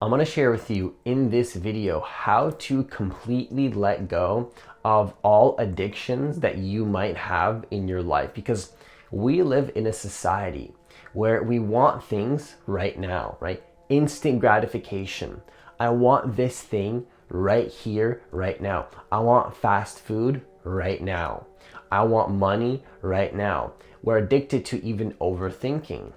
I'm going to share with you in this video how to completely let go of all addictions that you might have in your life, because we live in a society where we want things right now, right? Instant gratification. I want this thing right here, right now. I want fast food right now. I want money right now. We're addicted to even overthinking.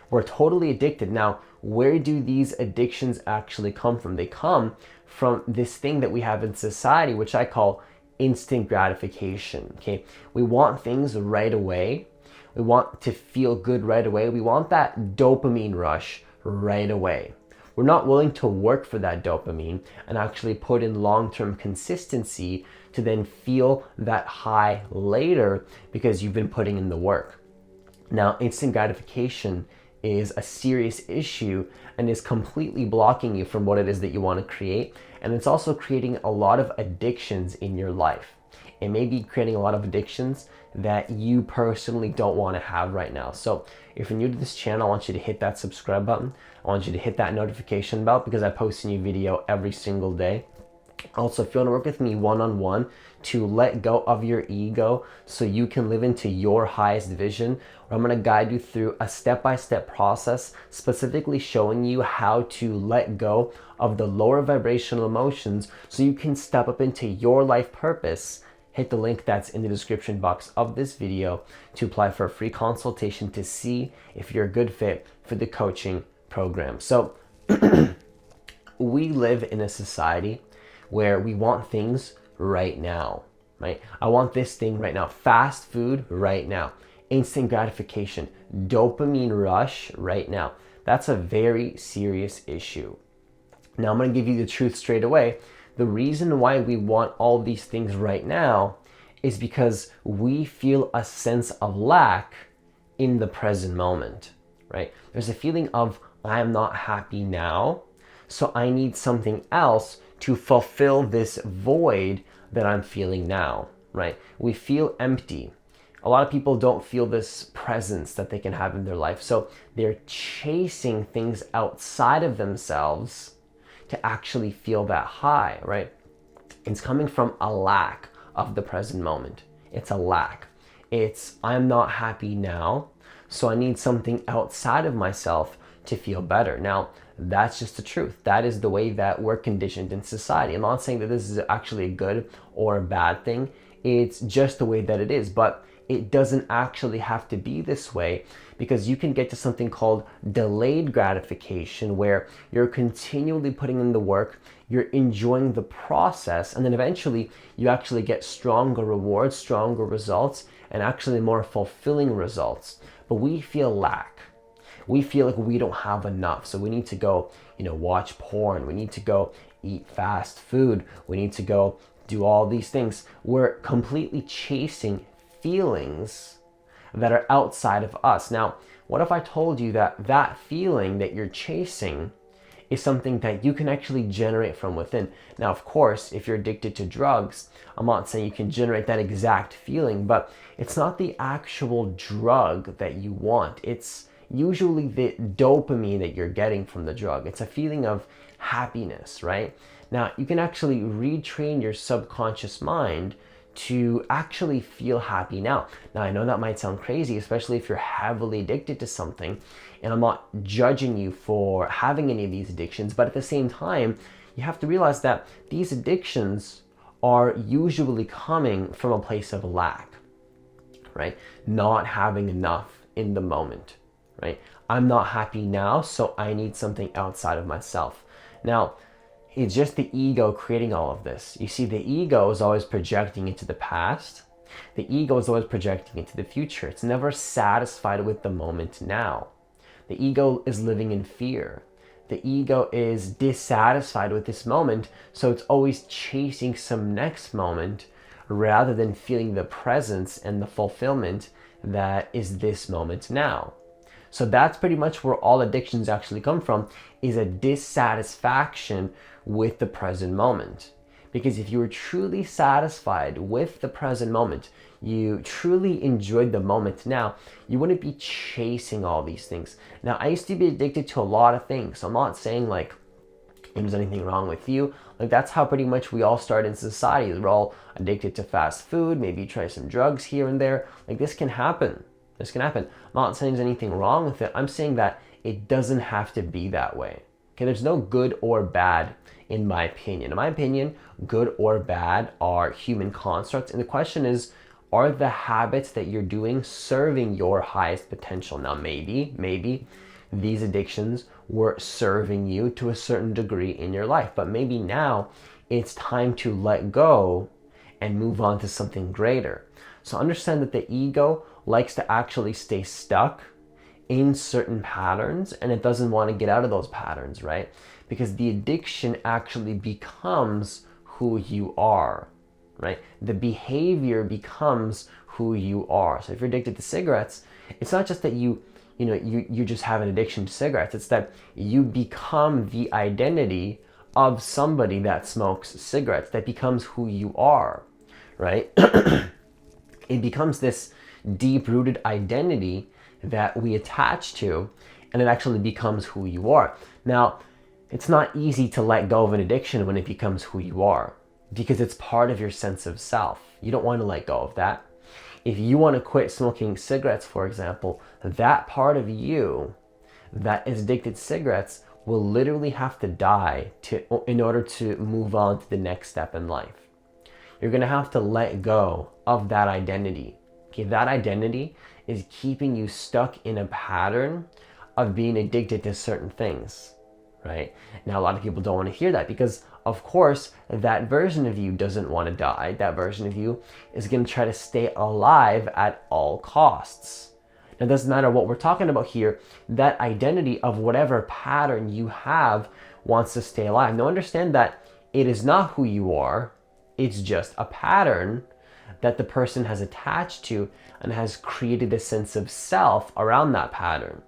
We're totally addicted. Now, where do these addictions actually come from? They come from this thing that we have in society, which I call instant gratification. Okay, we want things right away. We want to feel good right away. We want that dopamine rush right away. We're not willing to work for that dopamine and actually put in long-term consistency to then feel that high later because you've been putting in the work. Now, instant gratification is a serious issue and is completely blocking you from what it is that you want to create. And it's also creating a lot of addictions in your life. It may be creating a lot of addictions that you personally don't want to have right now. So if you're new to this channel, I want you to hit that subscribe button. I want you to hit that notification bell because I post a new video every single day. Also, if you want to work with me one-on-one to let go of your ego so you can live into your highest vision, I'm going to guide you through a step-by-step process specifically showing you how to let go of the lower vibrational emotions so you can step up into your life purpose. Hit the link that's in the description box of this video to apply for a free consultation to see if you're a good fit for the coaching program. So we live in a society where we want things right now, right? I want this thing right now. Fast food right now. Instant gratification. Dopamine rush right now. That's a very serious issue. Now I'm going to give you the truth straight away. The reason why we want all these things right now is because we feel a sense of lack in the present moment, right? There's a feeling of I'm not happy now, so I need something else to fulfill this void that I'm feeling now, right? We feel empty. A lot of people don't feel this presence that they can have in their life. So they're chasing things outside of themselves to actually feel that high, right? It's coming from a lack of the present moment. It's a lack. It's I'm not happy now, so I need something outside of myself to feel better. Now, that's just the truth. That is the way that we're conditioned in society. I'm not saying that this is actually a good or a bad thing. It's just the way that it is, but it doesn't actually have to be this way, because you can get to something called delayed gratification where you're continually putting in the work, you're enjoying the process, and then eventually you actually get stronger rewards, stronger results, and actually more fulfilling results. But we feel lack. We feel like we don't have enough. So we need to go, watch porn. We need to go eat fast food. We need to go do all these things. We're completely chasing feelings that are outside of us. Now, what if I told you that that feeling that you're chasing is something that you can actually generate from within? Now, of course, if you're addicted to drugs, I'm not saying you can generate that exact feeling, but it's not the actual drug that you want. It's usually the dopamine that you're getting from the drug. It's a feeling of happiness, right? Now, you can actually retrain your subconscious mind to actually feel happy now. Now, I know that might sound crazy, especially if you're heavily addicted to something, and I'm not judging you for having any of these addictions, but at the same time, you have to realize that these addictions are usually coming from a place of lack, right? Not having enough in the moment, right? I'm not happy now, so I need something outside of myself. Now, it's just the ego creating all of this. You see, the ego is always projecting into the past. The ego is always projecting into the future. It's never satisfied with the moment now. The ego is living in fear. The ego is dissatisfied with this moment, so it's always chasing some next moment rather than feeling the presence and the fulfillment that is this moment now. So that's pretty much where all addictions actually come from, is a dissatisfaction with the present moment. Because if you were truly satisfied with the present moment, you truly enjoyed the moment now, you wouldn't be chasing all these things. Now, I used to be addicted to a lot of things. So I'm not saying like if there's anything wrong with you. Like, that's how pretty much we all start in society. We're all addicted to fast food, maybe try some drugs here and there. Like, this can happen. This can happen. I'm not saying there's anything wrong with it. I'm saying that it doesn't have to be that way. Okay, there's no good or bad in my opinion. In my opinion, good or bad are human constructs. And the question is, are the habits that you're doing serving your highest potential? Now, maybe these addictions were serving you to a certain degree in your life, but maybe now it's time to let go and move on to something greater. So understand that the ego likes to actually stay stuck in certain patterns, and it doesn't want to get out of those patterns, right? Because the addiction actually becomes who you are, right? The behavior becomes who you are. So if you're addicted to cigarettes, it's not just that you just have an addiction to cigarettes. It's that you become the identity of somebody that smokes cigarettes. That becomes who you are, right? It becomes this deep-rooted identity that we attach to, and it actually becomes who you are. Now, it's not easy to let go of an addiction when it becomes who you are, because it's part of your sense of self. You don't want to let go of that. If you want to quit smoking cigarettes, for example, that part of you that is addicted to cigarettes will literally have to die in order to move on to the next step in life. You're going to have to let go of that identity. Okay, that identity is keeping you stuck in a pattern of being addicted to certain things, right? Now, a lot of people don't want to hear that because, of course, that version of you doesn't want to die. That version of you is going to try to stay alive at all costs. Now, it doesn't matter what we're talking about here. That identity of whatever pattern you have wants to stay alive. Now, understand that it is not who you are. It's just a pattern that the person has attached to and has created a sense of self around that pattern,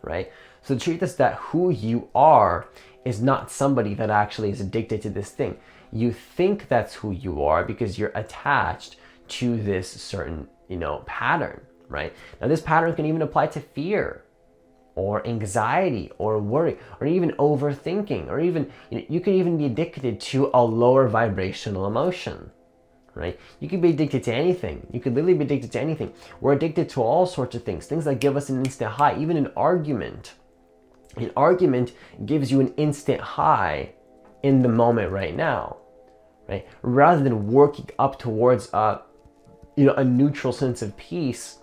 right? So the truth is that who you are is not somebody that actually is addicted to this thing. You think that's who you are because you're attached to this certain, pattern, right? Now, this pattern can even apply to fear or anxiety or worry or even overthinking, or even, you could even be addicted to a lower vibrational emotion, right? You could be addicted to anything. You could literally be addicted to anything. We're addicted to all sorts of things that give us an instant high. Even an argument. An argument gives you an instant high in the moment right now, right? Rather than working up towards a neutral sense of peace,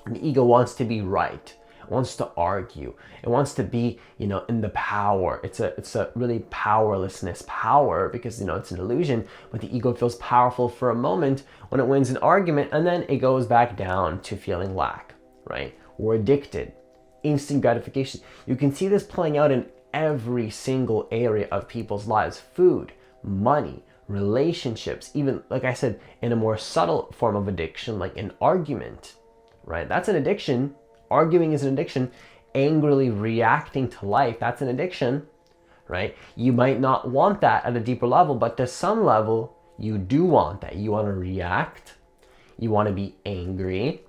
the ego wants to be right. It wants to argue. It wants to be, in the power. It's a really powerlessness power because, it's an illusion, but the ego feels powerful for a moment when it wins an argument, and then it goes back down to feeling lack, right? We're addicted. Instant gratification. You can see this playing out in every single area of people's lives. Food, money, relationships, even, like I said, in a more subtle form of addiction, like an argument, right? That's an addiction. Arguing is an addiction. Angrily reacting to life, that's an addiction, right? You might not want that at a deeper level, but to some level, you do want that. You want to react, you want to be angry,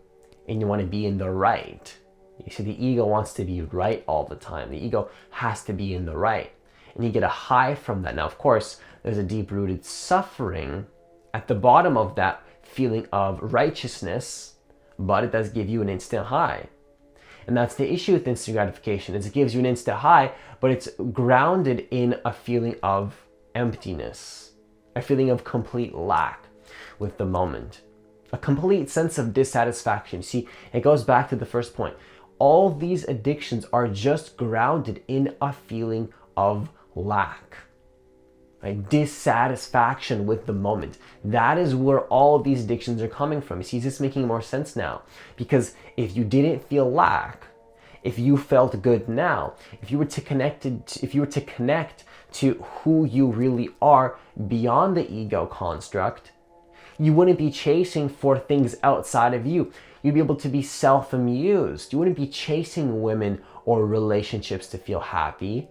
and you want to be in the right. You see, the ego wants to be right all the time. The ego has to be in the right. And you get a high from that. Now, of course, there's a deep-rooted suffering at the bottom of that feeling of righteousness, but it does give you an instant high. And that's the issue with instant gratification, is it gives you an instant high, but it's grounded in a feeling of emptiness, a feeling of complete lack with the moment, a complete sense of dissatisfaction. See, it goes back to the first point. All these addictions are just grounded in a feeling of lack, right? Dissatisfaction with the moment. That is where all these addictions are coming from. You see, is this making more sense now? Because if you didn't feel lack, if you felt good now, if you were to connect to who you really are beyond the ego construct, you wouldn't be chasing for things outside of you. You'd be able to be self-amused. You wouldn't be chasing women or relationships to feel happy.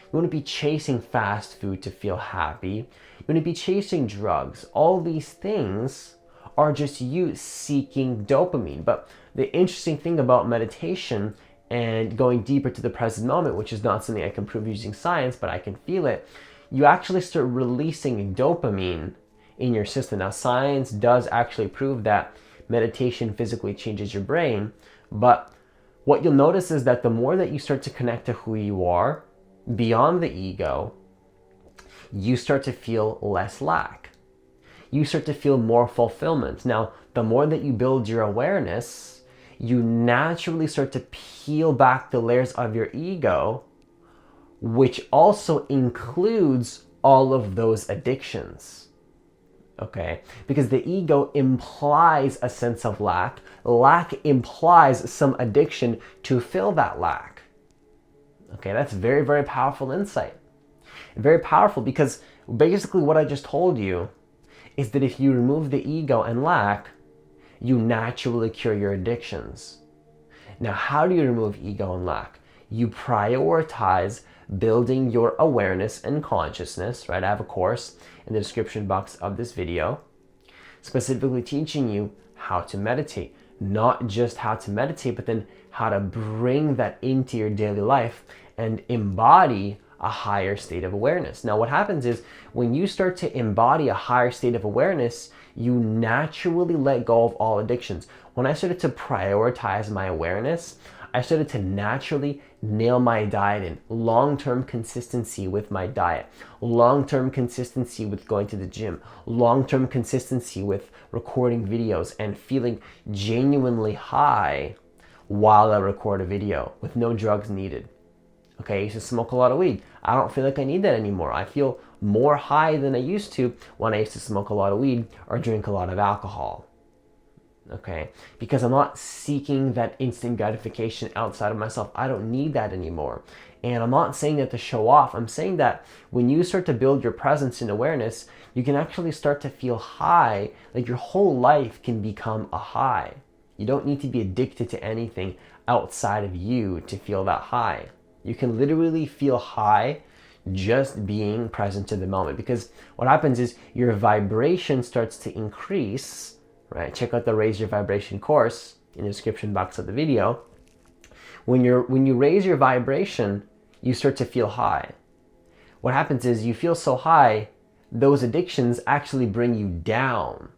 You wouldn't be chasing fast food to feel happy. You wouldn't be chasing drugs. All these things are just you seeking dopamine. But the interesting thing about meditation and going deeper to the present moment, which is not something I can prove using science, but I can feel it, you actually start releasing dopamine in your system. Now, science does actually prove that meditation physically changes your brain, but what you'll notice is that the more that you start to connect to who you are, beyond the ego, you start to feel less lack. You start to feel more fulfillment. Now, the more that you build your awareness, you naturally start to peel back the layers of your ego, which also includes all of those addictions. Okay? Because the ego implies a sense of lack. Lack implies some addiction to fill that lack. Okay, that's very, very powerful insight. Very powerful, because basically what I just told you is that if you remove the ego and lack, you naturally cure your addictions. Now, how do you remove ego and lack? You prioritize building your awareness and consciousness, right? I have a course in the description box of this video specifically teaching you how to meditate. Not just how to meditate, but then how to bring that into your daily life and embody a higher state of awareness. Now, what happens is when you start to embody a higher state of awareness, you naturally let go of all addictions. When I started to prioritize my awareness, I started to naturally nail my diet in. Long-term consistency with my diet, long-term consistency with going to the gym, long-term consistency with recording videos and feeling genuinely high while I record a video with no drugs needed. Okay, I used to smoke a lot of weed. I don't feel like I need that anymore. I feel more high than I used to when I used to smoke a lot of weed or drink a lot of alcohol. Okay, because I'm not seeking that instant gratification outside of myself. I don't need that anymore. And I'm not saying that to show off. I'm saying that when you start to build your presence and awareness, you can actually start to feel high, like your whole life can become a high. You don't need to be addicted to anything outside of you to feel that high. You can literally feel high just being present to the moment, because what happens is your vibration starts to increase, right? Check out the Raise Your Vibration course in the description box of the video. When you raise your vibration, you start to feel high. What happens is you feel so high, those addictions actually bring you down.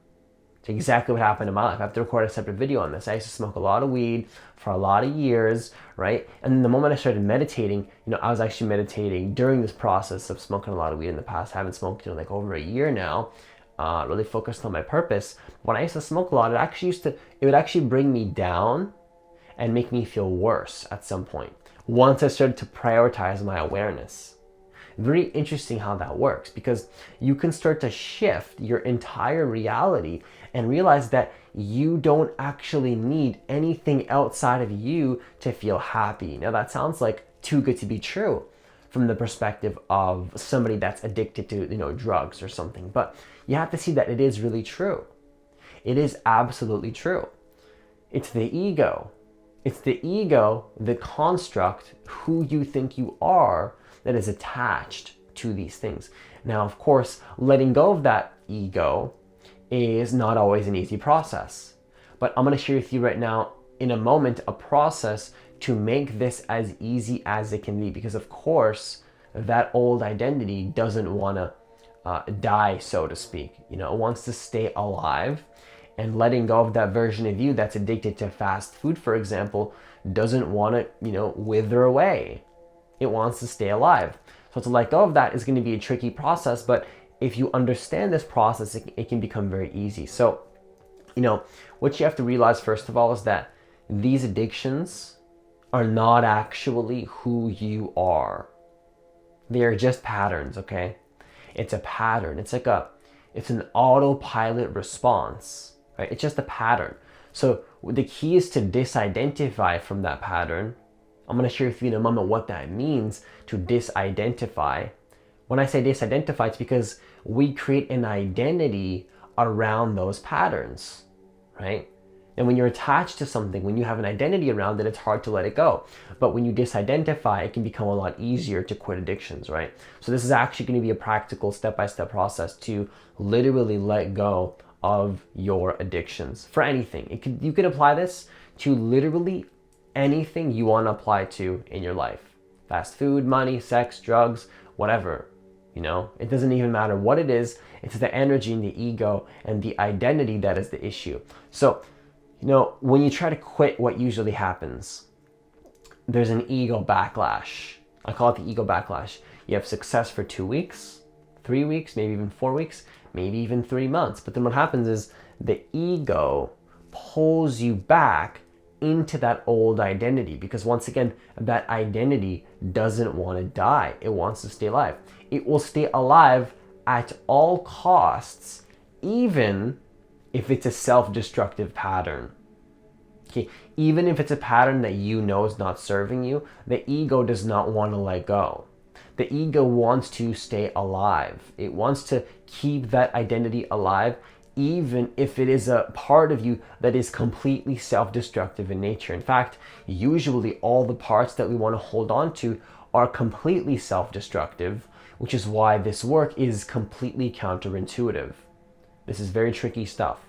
It's exactly what happened in my life. I have to record a separate video on this. I used to smoke a lot of weed for a lot of years, right? And then the moment I started meditating, I was actually meditating during this process of smoking a lot of weed in the past. I haven't smoked in like over a year now. Really focused on my purpose. When I used to smoke a lot, it would actually bring me down and make me feel worse at some point once I started to prioritize my awareness. Very interesting how that works, because you can start to shift your entire reality and realize that you don't actually need anything outside of you to feel happy. Now, that sounds like too good to be true from the perspective of somebody that's addicted to, drugs or something, but you have to see that it is really true. It is absolutely true. It's the ego. It's the ego, the construct, who you think you are, that is attached to these things. Now, of course, letting go of that ego is not always an easy process. But I'm going to share with you right now, in a moment, a process to make this as easy as it can be. Because, of course, that old identity doesn't want to die, so to speak. It wants to stay alive. And letting go of that version of you that's addicted to fast food, for example, doesn't want to, wither away. It wants to stay alive. So to let go of that is going to be a tricky process, but if you understand this process, it can become very easy. So, what you have to realize, first of all, is that these addictions are not actually who you are. They are just patterns, okay? It's a pattern. It's an autopilot response, right? It's just a pattern. So the key is to disidentify from that pattern. I'm going to share with you in a moment what that means to disidentify. When I say disidentify, it's because we create an identity around those patterns, right? And when you're attached to something, when you have an identity around it, it's hard to let it go. But when you disidentify, it can become a lot easier to quit addictions, right? So this is actually going to be a practical step-by-step process to literally let go of your addictions for anything. You can apply this to literally anything you want to apply to in your life. Fast food, money, sex, drugs, whatever. It doesn't even matter what it is. It's the energy and the ego and the identity that is the issue. So, when you try to quit, what usually happens? There's an ego backlash. I call it the ego backlash. You have success for 2 weeks, 3 weeks, maybe even 4 weeks, maybe even 3 months. But then what happens is the ego pulls you back into that old identity, because once again, that identity doesn't want to die. It wants to stay alive. It will stay alive at all costs, even if it's a self-destructive pattern. Okay, even if it's a pattern that is not serving you, the ego does not want to let go. The ego wants to stay alive. It wants to keep that identity alive, even if it is a part of you that is completely self-destructive in nature. In fact, usually all the parts that we want to hold on to are completely self-destructive, which is why this work is completely counterintuitive. This is very tricky stuff.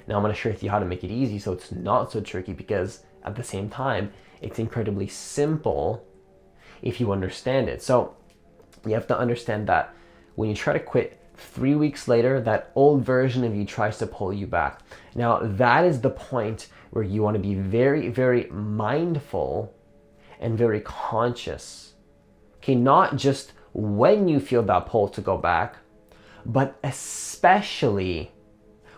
Now I'm going to share with you how to make it easy so it's not so tricky, because at the same time, it's incredibly simple if you understand it. So you have to understand that when you try to quit, 3 weeks later, that old version of you tries to pull you back. Now that is the point where you want to be very, very mindful and very conscious. Okay, not just when you feel that pull to go back, but especially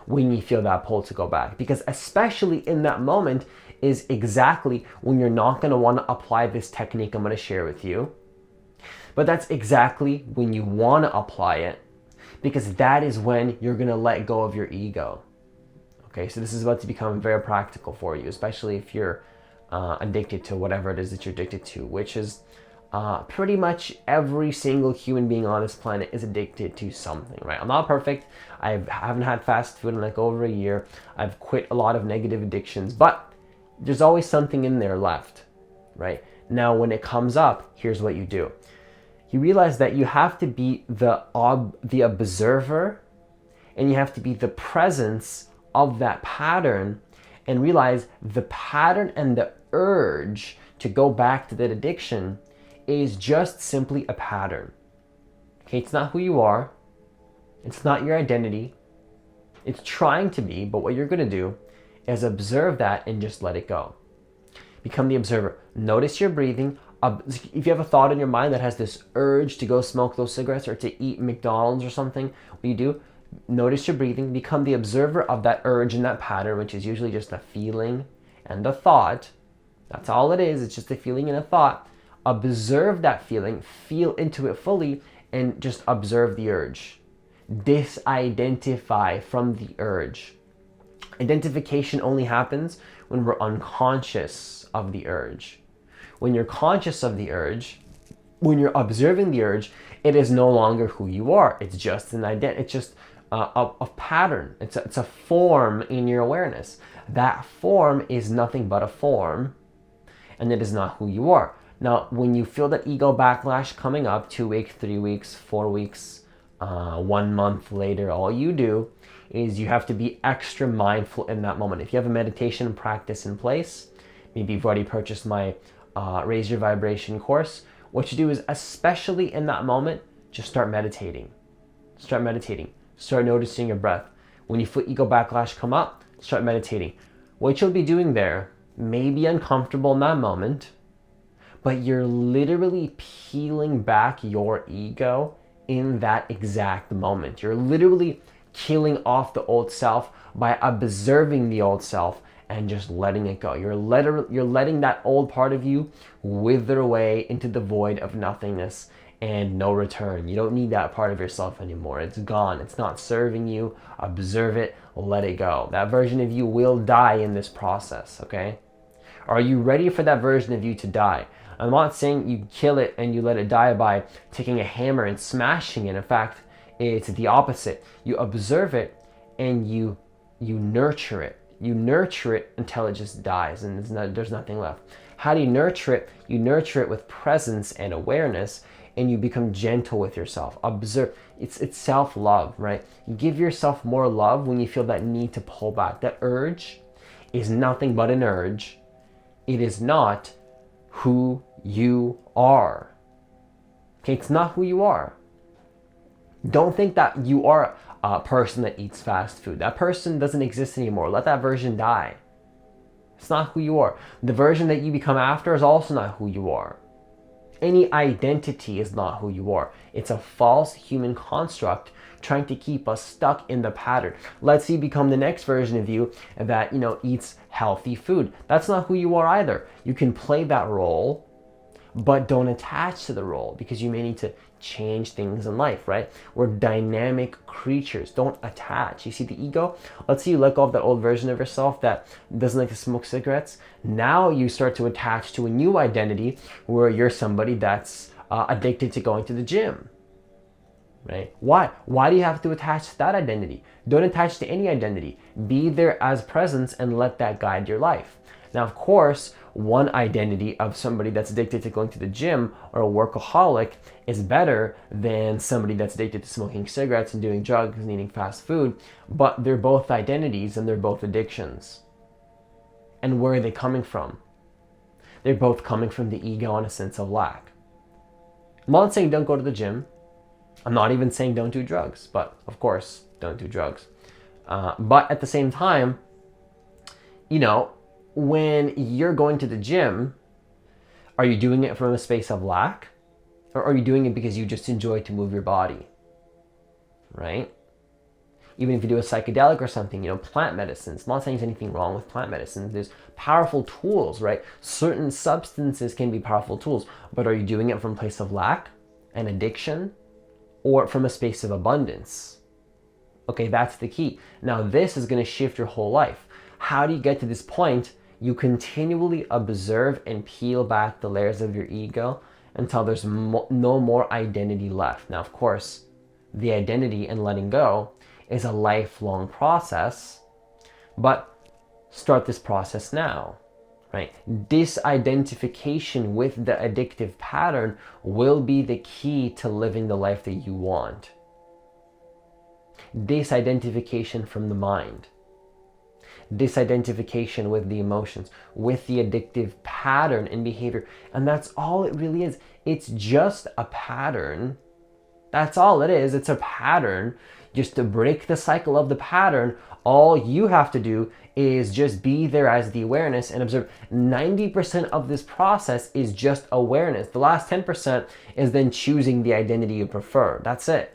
when you feel that pull to go back. Because especially in that moment is exactly when you're not going to want to apply this technique I'm going to share with you. But that's exactly when you want to apply it, because that is when you're going to let go of your ego. Okay, so this is about to become very practical for you, especially if you're addicted to whatever it is that you're addicted to, which is pretty much every single human being on this planet is addicted to something, right? I'm not perfect. I haven't had fast food in like over a year. I've quit a lot of negative addictions, but there's always something in there left, right? Now, when it comes up, here's what you do. You realize that you have to be the observer, and you have to be the presence of that pattern, and realize the pattern and the urge to go back to that addiction is just simply a pattern. Okay, it's not who you are. It's not your identity. It's trying to be, but what you're going to do is observe that and just let it go. Become the observer. Notice your breathing. If you have a thought in your mind that has this urge to go smoke those cigarettes or to eat McDonald's or something, what you do, notice your breathing, become the observer of that urge and that pattern, which is usually just a feeling and a thought. That's all it is. It's just a feeling and a thought. Observe that feeling, feel into it fully, and just observe the urge. Disidentify from the urge. Identification only happens when we're unconscious of the urge. When you're conscious of the urge, when you're observing the urge, it is no longer who you are. It's just an identity. It's just a pattern. It's a form in your awareness. That form is nothing but a form, and it is not who you are. Now, when you feel that ego backlash coming up, 2 weeks, 3 weeks, 4 weeks, 1 month later, all you do is you have to be extra mindful in that moment. If you have a meditation practice in place, maybe you've already purchased my Raise Your Vibration course, what you do is, especially in that moment, just start meditating. Start meditating. Start noticing your breath. When you feel ego backlash come up, start meditating. What you'll be doing there may be uncomfortable in that moment, but you're literally peeling back your ego in that exact moment. You're literally killing off the old self by observing the old self and just letting it go. You're letting that old part of you wither away into the void of nothingness and no return. You don't need that part of yourself anymore. It's gone. It's not serving you. Observe it. Let it go. That version of you will die in this process, okay? Are you ready for that version of you to die? I'm not saying you kill it and you let it die by taking a hammer and smashing it. In fact, it's the opposite. You observe it and you nurture it. You nurture it until it just dies and there's nothing left. How do you nurture it? You nurture it with presence and awareness, and you become gentle with yourself. Observe. It's self-love, right? You give yourself more love when you feel that need to pull back. That urge is nothing but an urge. It is not who you are. Okay, it's not who you are. Don't think that you are a person that eats fast food. That person doesn't exist anymore. Let that version die. It's not who you are. The version that you become after is also not who you are. Any identity is not who you are. It's a false human construct trying to keep us stuck in the pattern. Let's say you become the next version of you that, eats healthy food. That's not who you are either. You can play that role, but don't attach to the role, because you may need to change things in life, right? We're dynamic creatures. Don't attach. You see the ego? Let's say you let go of that old version of yourself that doesn't like to smoke cigarettes. Now you start to attach to a new identity where you're somebody that's addicted to going to the gym, right? Why? Why do you have to attach to that identity? Don't attach to any identity. Be there as presence and let that guide your life. Now, of course, one identity of somebody that's addicted to going to the gym or a workaholic is better than somebody that's addicted to smoking cigarettes and doing drugs and eating fast food, but they're both identities and they're both addictions. And where are they coming from? They're both coming from the ego and a sense of lack. I'm not saying don't go to the gym. I'm not even saying don't do drugs, but of course, don't do drugs. But at the same time, when you're going to the gym, are you doing it from a space of lack? Or are you doing it because you just enjoy to move your body? Right? Even if you do a psychedelic or something, plant medicines. I'm not saying there's anything wrong with plant medicines. There's powerful tools, right? Certain substances can be powerful tools, but are you doing it from a place of lack and addiction, or from a space of abundance? Okay, that's the key. Now, this is going to shift your whole life. How do you get to this point? You continually observe and peel back the layers of your ego until there's no more identity left. Now, of course, the identity and letting go is a lifelong process, but start this process now, right? Disidentification with the addictive pattern will be the key to living the life that you want. Disidentification from the mind. Disidentification with the emotions, with the addictive pattern and behavior. And that's all it really is. It's just a pattern. That's all it is. It's a pattern. Just to break the cycle of the pattern, all you have to do is just be there as the awareness and observe. 90% of this process is just awareness. The last 10% is then choosing the identity you prefer. That's it.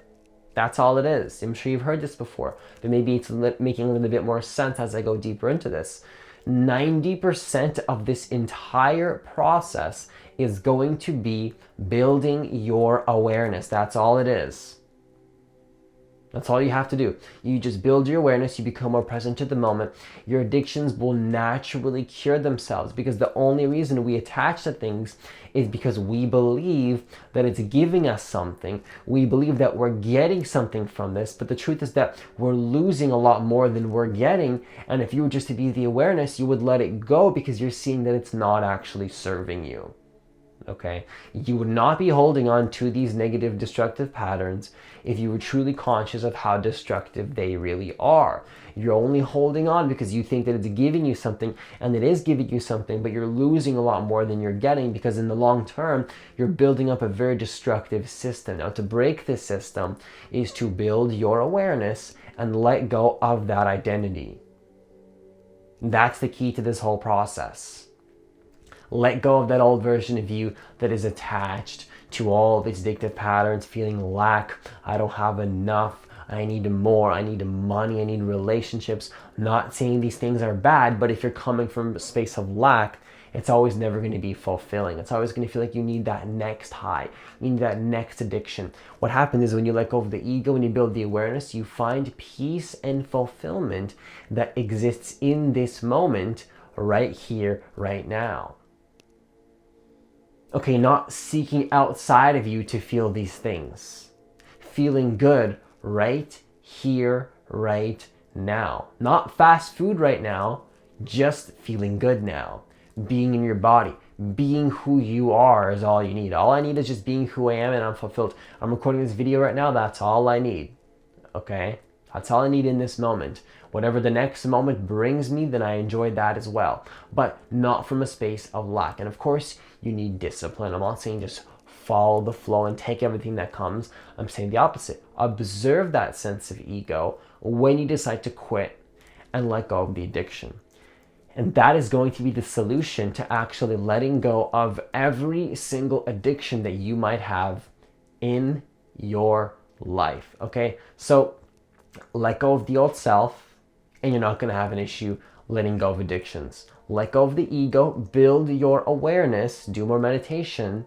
That's all it is. I'm sure you've heard this before, but maybe it's making a little bit more sense as I go deeper into this. 90% of this entire process is going to be building your awareness. That's all it is. That's all you have to do. You just build your awareness, you become more present to the moment. Your addictions will naturally cure themselves, because the only reason we attach to things is because we believe that it's giving us something. We believe that we're getting something from this, but the truth is that we're losing a lot more than we're getting. And if you were just to be the awareness, you would let it go because you're seeing that it's not actually serving you. Okay, you would not be holding on to these negative destructive patterns if you were truly conscious of how destructive they really are. You're only holding on because you think that it's giving you something, and it is giving you something, but you're losing a lot more than you're getting, because in the long term you're building up a very destructive system. Now, to break this system is to build your awareness and let go of that identity. That's the key to this whole process. Let go of that old version of you that is attached to all these addictive patterns, feeling lack. I don't have enough. I need more. I need money. I need relationships. Not saying these things are bad, but if you're coming from a space of lack, it's always never going to be fulfilling. It's always going to feel like you need that next high. You need that next addiction. What happens is when you let go of the ego and you build the awareness, you find peace and fulfillment that exists in this moment, right here, right now. Okay, not seeking outside of you to feel these things. Feeling good right here, right now. Not fast food right now, just feeling good now. Being in your body. Being who you are is all you need. All I need is just being who I am, and I'm fulfilled. I'm recording this video right now, that's all I need. Okay? That's all I need in this moment. Whatever the next moment brings me, then I enjoy that as well, but not from a space of lack. And of course, you need discipline. I'm not saying just follow the flow and take everything that comes. I'm saying the opposite. Observe that sense of ego when you decide to quit and let go of the addiction. And that is going to be the solution to actually letting go of every single addiction that you might have in your life. Okay, so let go of the old self, and you're not going to have an issue letting go of addictions. Let go of the ego, build your awareness, do more meditation.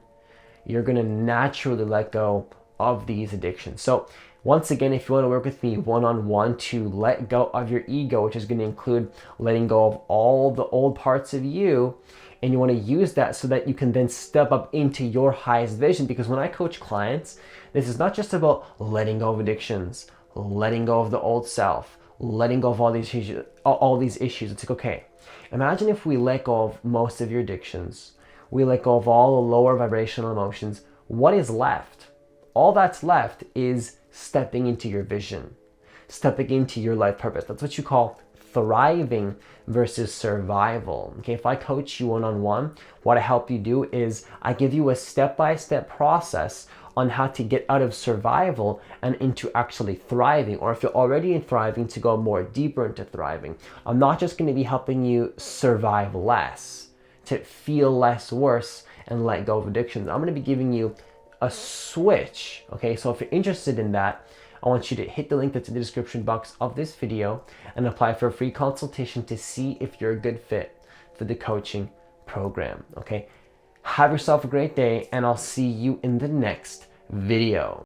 You're going to naturally let go of these addictions. So once again, if you want to work with me one-on-one to let go of your ego, which is going to include letting go of all the old parts of you, and you want to use that so that you can then step up into your highest vision. Because when I coach clients, this is not just about letting go of addictions, letting go of the old self, letting go of all these issues. It's like, okay, imagine if we let go of most of your addictions, we let go of all the lower vibrational emotions. What is left? All that's left is stepping into your vision, stepping into your life purpose. That's what you call thriving versus survival. Okay, if I coach you one-on-one, what I help you do is I give you a step-by-step process on how to get out of survival and into actually thriving, or if you're already in thriving, to go more deeper into thriving. I'm not just going to be helping you survive less, to feel less worse and let go of addictions. I'm going to be giving you a switch. Okay, so if you're interested in that, I want you to hit the link that's in the description box of this video and apply for a free consultation to see if you're a good fit for the coaching program. Okay, have yourself a great day, and I'll see you in the next video.